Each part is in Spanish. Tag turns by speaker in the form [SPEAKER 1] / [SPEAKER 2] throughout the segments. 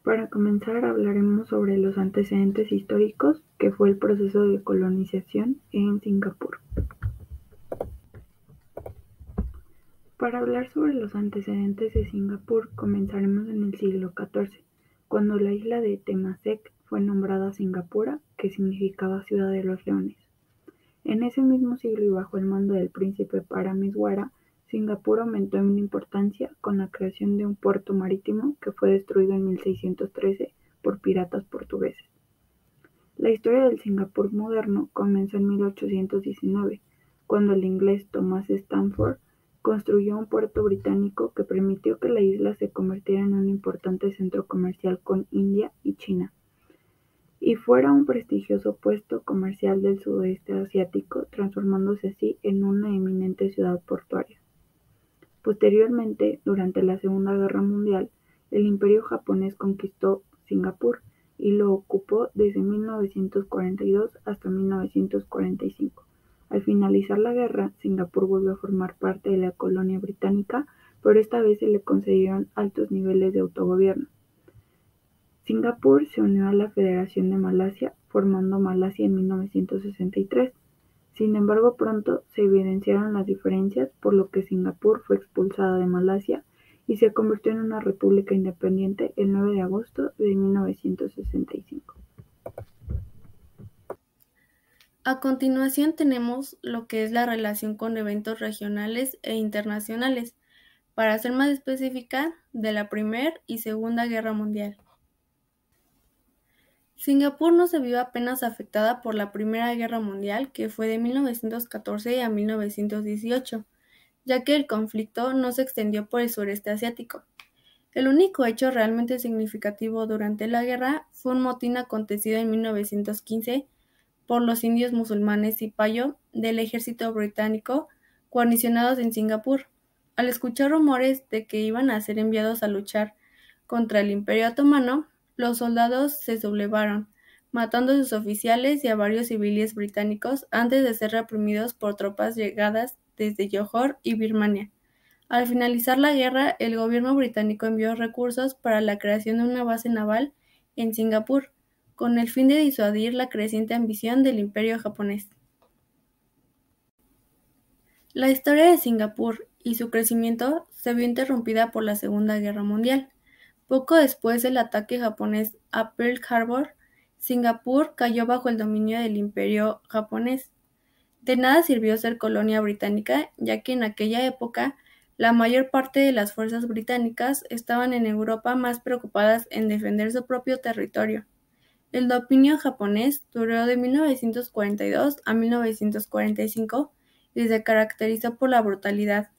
[SPEAKER 1] Para comenzar, hablaremos sobre los antecedentes históricos que fue el proceso de colonización en Singapur. Para hablar sobre los antecedentes de Singapur, comenzaremos en el siglo XIV, cuando la isla de Temasek fue nombrada Singapura, que significaba ciudad de los leones. En ese mismo siglo y bajo el mando del príncipe Parameswara, Singapur aumentó en importancia con la creación de un puerto marítimo que fue destruido en 1613 por piratas portugueses. La historia del Singapur moderno comenzó en 1819, cuando el inglés Thomas Stamford construyó un puerto británico que permitió que la isla se convirtiera en un importante centro comercial con India y China, y fuera un prestigioso puesto comercial del sudeste asiático, transformándose así en una eminente ciudad portuaria. Posteriormente, durante la Segunda Guerra Mundial, el Imperio japonés conquistó Singapur y lo ocupó desde 1942 hasta 1945. Al finalizar la guerra, Singapur volvió a formar parte de la colonia británica, pero esta vez se le concedieron altos niveles de autogobierno. Singapur se unió a la Federación de Malasia, formando Malasia en 1963. Sin embargo, pronto se evidenciaron las diferencias, por lo que Singapur fue expulsada de Malasia y se convirtió en una república independiente el 9 de agosto de 1965.
[SPEAKER 2] A continuación tenemos lo que es la relación con eventos regionales e internacionales, para ser más específica, de la Primera y Segunda Guerra Mundial. Singapur no se vio apenas afectada por la Primera Guerra Mundial, que fue de 1914 a 1918, ya que el conflicto no se extendió por el sureste asiático. El único hecho realmente significativo durante la guerra fue un motín acontecido en 1915 por los indios musulmanes Cipayo del ejército británico coalicionados en Singapur. Al escuchar rumores de que iban a ser enviados a luchar contra el Imperio Otomano, los soldados se sublevaron, matando a sus oficiales y a varios civiles británicos antes de ser reprimidos por tropas llegadas desde Johor y Birmania. Al finalizar la guerra, el gobierno británico envió recursos para la creación de una base naval en Singapur, con el fin de disuadir la creciente ambición del Imperio japonés. La historia de Singapur y su crecimiento se vio interrumpida por la Segunda Guerra Mundial. Poco después del ataque japonés a Pearl Harbor, Singapur cayó bajo el dominio del Imperio japonés. De nada sirvió ser colonia británica, ya que en aquella época la mayor parte de las fuerzas británicas estaban en Europa más preocupadas en defender su propio territorio. El dominio japonés duró de 1942 a 1945 y se caracterizó por la brutalidad,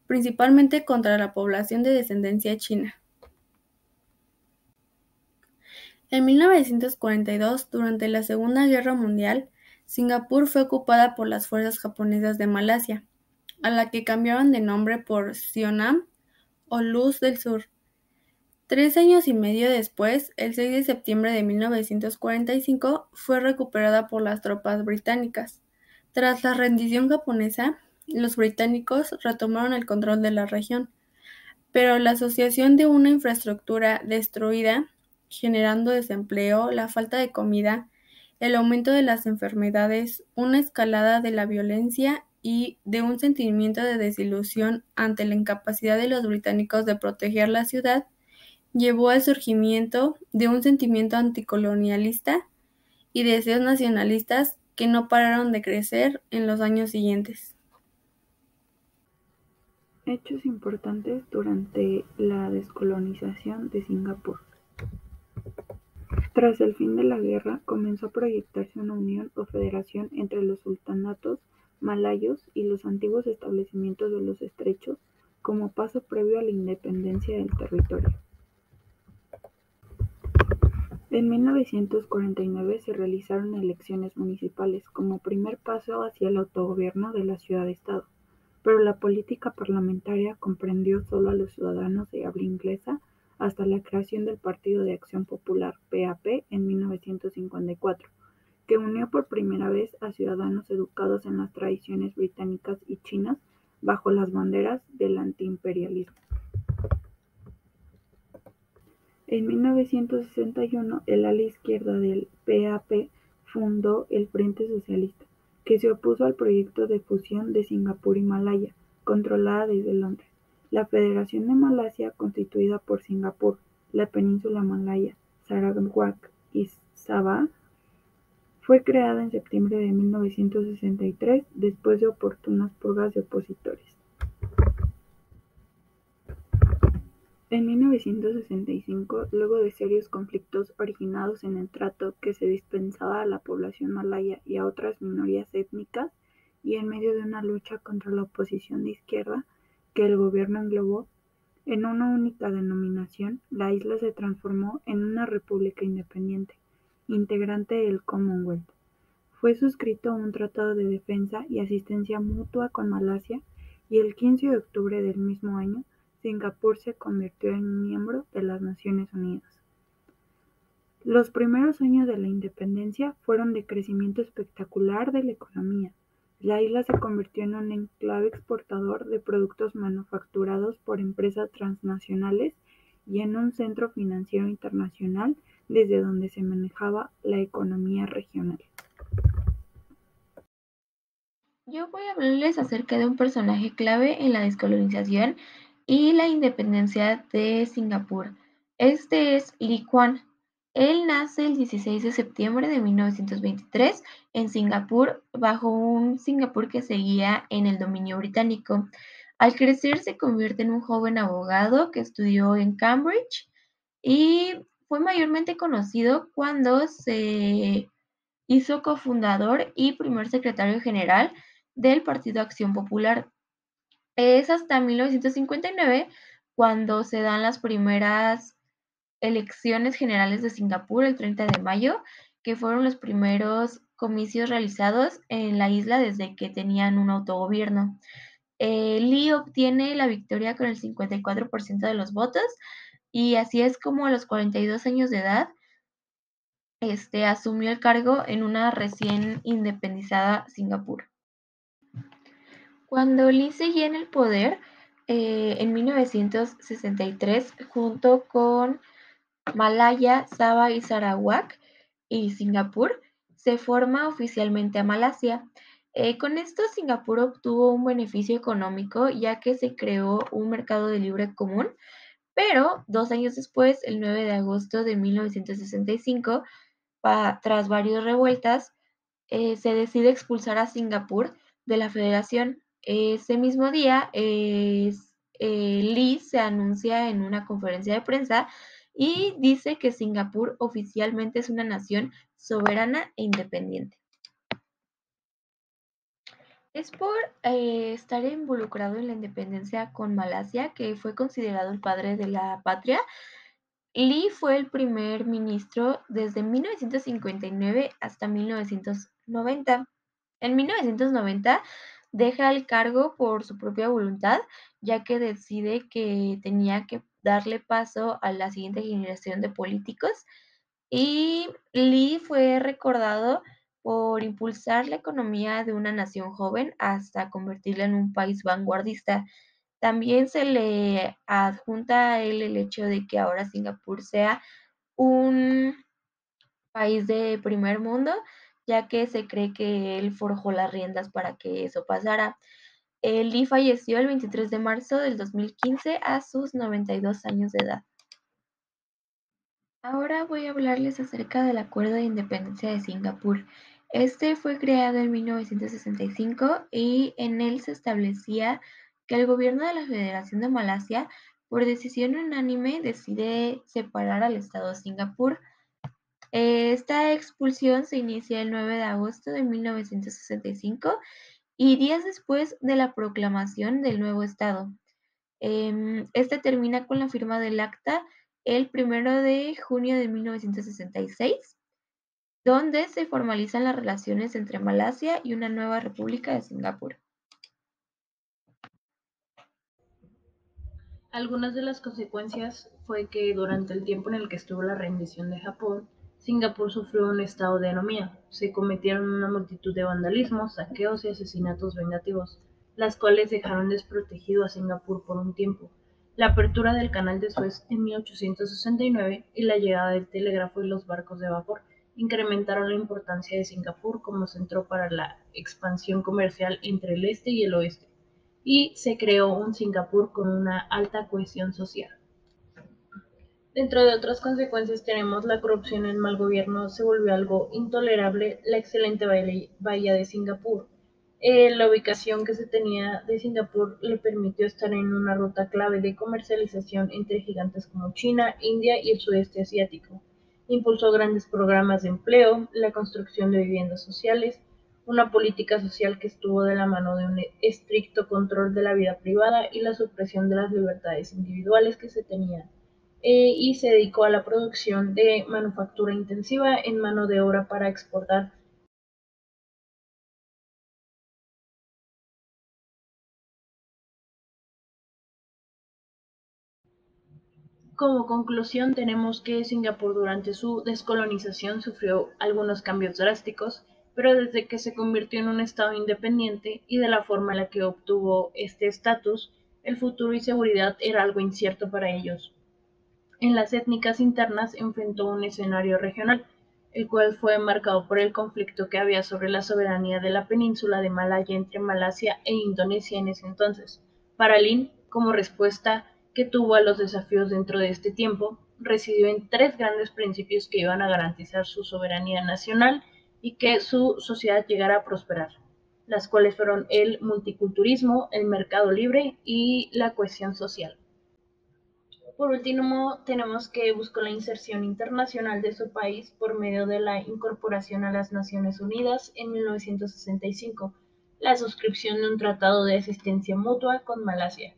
[SPEAKER 2] principalmente contra la población de descendencia china. En 1942, durante la Segunda Guerra Mundial, Singapur fue ocupada por las fuerzas japonesas de Malasia, a la que cambiaron de nombre por Siam o Luz del Sur. 3 años y medio después, el 6 de septiembre de 1945, fue recuperada por las tropas británicas. Tras la rendición japonesa, los británicos retomaron el control de la región, pero la asociación de una infraestructura destruida, generando desempleo, la falta de comida, el aumento de las enfermedades, una escalada de la violencia y de un sentimiento de desilusión ante la incapacidad de los británicos de proteger la ciudad, llevó al surgimiento de un sentimiento anticolonialista y deseos nacionalistas que no pararon de crecer en los años siguientes.
[SPEAKER 1] Hechos importantes durante la descolonización de Singapur. Tras el fin de la guerra, comenzó a proyectarse una unión o federación entre los sultanatos malayos y los antiguos establecimientos de los estrechos como paso previo a la independencia del territorio. En 1949 se realizaron elecciones municipales como primer paso hacia el autogobierno de la ciudad-estado, pero la política parlamentaria comprendió solo a los ciudadanos de habla inglesa hasta la creación del Partido de Acción Popular (PAP) en 1954, que unió por primera vez a ciudadanos educados en las tradiciones británicas y chinas bajo las banderas del antiimperialismo. En 1961, el ala izquierda del PAP fundó el Frente Socialista, que se opuso al proyecto de fusión de Singapur y Malaya, controlada desde Londres. La Federación de Malasia, constituida por Singapur, la península malaya, Sarawak y Sabah, fue creada en septiembre de 1963 después de oportunas purgas de opositores. En 1965, luego de serios conflictos originados en el trato que se dispensaba a la población malaya y a otras minorías étnicas, y en medio de una lucha contra la oposición de izquierda que el gobierno englobó en una única denominación, la isla se transformó en una república independiente, integrante del Commonwealth. Fue suscrito un tratado de defensa y asistencia mutua con Malasia, y el 15 de octubre del mismo año Singapur se convirtió en miembro de las Naciones Unidas. Los primeros años de la independencia fueron de crecimiento espectacular de la economía. La isla se convirtió en un enclave exportador de productos manufacturados por empresas transnacionales y en un centro financiero internacional desde donde se manejaba la economía regional.
[SPEAKER 3] Yo voy a hablarles acerca de un personaje clave en la descolonización y la independencia de Singapur. Este es Lee Kuan. Él nace el 16 de septiembre de 1923 en Singapur, bajo un Singapur que seguía en el dominio británico. Al crecer se convierte en un joven abogado que estudió en Cambridge y fue mayormente conocido cuando se hizo cofundador y primer secretario general del Partido Acción Popular. Es hasta 1959 cuando se dan las primeras elecciones generales de Singapur, el 30 de mayo, que fueron los primeros comicios realizados en la isla desde que tenían un autogobierno. Lee obtiene la victoria con el 54% de los votos y así es como a los 42 años de edad asumió el cargo en una recién independizada Singapur. Cuando Lee seguía en el poder, en 1963, junto con Malaya, Sabah y Sarawak y Singapur, se forma oficialmente a Malasia. Con esto Singapur obtuvo un beneficio económico ya que se creó un mercado de libre común, pero 2 años después, el 9 de agosto de 1965, tras varias revueltas, se decide expulsar a Singapur de la federación. Ese mismo día, Lee se anuncia en una conferencia de prensa y dice que Singapur oficialmente es una nación soberana e independiente. Es por estar involucrado en la independencia con Malasia, que fue considerado el padre de la patria. Lee fue el primer ministro desde 1959 hasta 1990. En 1990 deja el cargo por su propia voluntad, ya que decide que tenía que darle paso a la siguiente generación de políticos, y Lee fue recordado por impulsar la economía de una nación joven hasta convertirla en un país vanguardista. También se le adjunta a él el hecho de que ahora Singapur sea un país de primer mundo, ya que se cree que él forjó las riendas para que eso pasara. Lee falleció el 23 de marzo del 2015 a sus 92 años de edad. Ahora voy a hablarles acerca del Acuerdo de Independencia de Singapur. Este fue creado en 1965 y en él se establecía que el gobierno de la Federación de Malasia, por decisión unánime, decide separar al Estado de Singapur. Esta expulsión se inicia el 9 de agosto de 1965 y días después de la proclamación del nuevo Estado. Este termina con la firma del acta el 1 de junio de 1966, donde se formalizan las relaciones entre Malasia y una nueva república de Singapur.
[SPEAKER 4] Algunas de las consecuencias fue que durante el tiempo en el que estuvo la rendición de Japón, Singapur sufrió un estado de anomía. Se cometieron una multitud de vandalismos, saqueos y asesinatos vengativos, las cuales dejaron desprotegido a Singapur por un tiempo. La apertura del Canal de Suez en 1869 y la llegada del telégrafo y los barcos de vapor incrementaron la importancia de Singapur como centro para la expansión comercial entre el este y el oeste, y se creó un Singapur con una alta cohesión social. Dentro de otras consecuencias tenemos la corrupción y el mal gobierno se volvió algo intolerable, la excelente bahía de Singapur. La ubicación que se tenía de Singapur le permitió estar en una ruta clave de comercialización entre gigantes como China, India y el sudeste asiático. Impulsó grandes programas de empleo, la construcción de viviendas sociales, una política social que estuvo de la mano de un estricto control de la vida privada y la supresión de las libertades individuales que se tenían, y se dedicó a la producción de manufactura intensiva en mano de obra para exportar. Como conclusión, tenemos que Singapur durante su descolonización sufrió algunos cambios drásticos, pero desde que se convirtió en un estado independiente y de la forma en la que obtuvo este estatus, el futuro y seguridad era algo incierto para ellos. En las étnicas internas enfrentó un escenario regional, el cual fue marcado por el conflicto que había sobre la soberanía de la península de Malaya entre Malasia e Indonesia en ese entonces. Para Lin, como respuesta que tuvo a los desafíos dentro de este tiempo, residió en tres grandes principios que iban a garantizar su soberanía nacional y que su sociedad llegara a prosperar, las cuales fueron el multiculturalismo, el mercado libre y la cohesión social. Por último, tenemos que buscó la inserción internacional de su país por medio de la incorporación a las Naciones Unidas en 1965, la suscripción de un tratado de asistencia mutua con Malasia,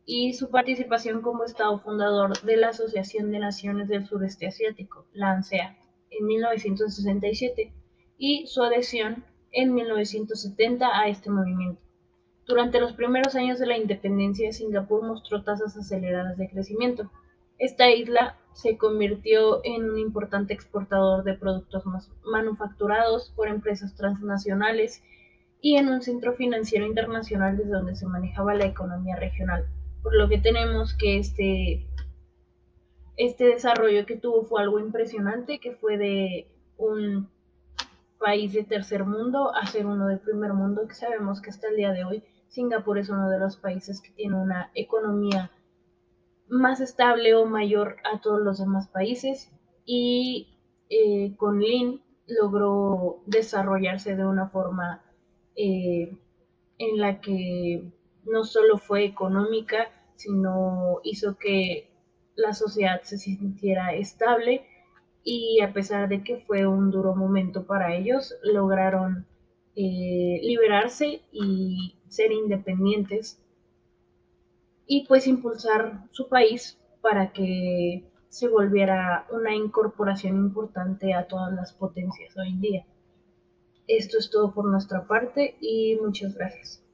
[SPEAKER 4] y su participación como Estado fundador de la Asociación de Naciones del Sureste Asiático, la ANSEA, en 1967, y su adhesión en 1970 a este movimiento. Durante los primeros años de la independencia, Singapur mostró tasas aceleradas de crecimiento. Esta isla se convirtió en un importante exportador de productos manufacturados por empresas transnacionales y en un centro financiero internacional desde donde se manejaba la economía regional. Por lo que tenemos que este desarrollo que tuvo fue algo impresionante, que fue de un país de tercer mundo a ser uno de primer mundo, que sabemos que hasta el día de hoy Singapur es uno de los países que tiene una economía más estable o mayor a todos los demás países, y con Lin logró desarrollarse de una forma eh, en la que no solo fue económica, sino hizo que la sociedad se sintiera estable, y a pesar de que fue un duro momento para ellos, lograron liberarse y ser independientes y pues impulsar su país para que se volviera una incorporación importante a todas las potencias hoy en día. Esto es todo por nuestra parte y muchas gracias.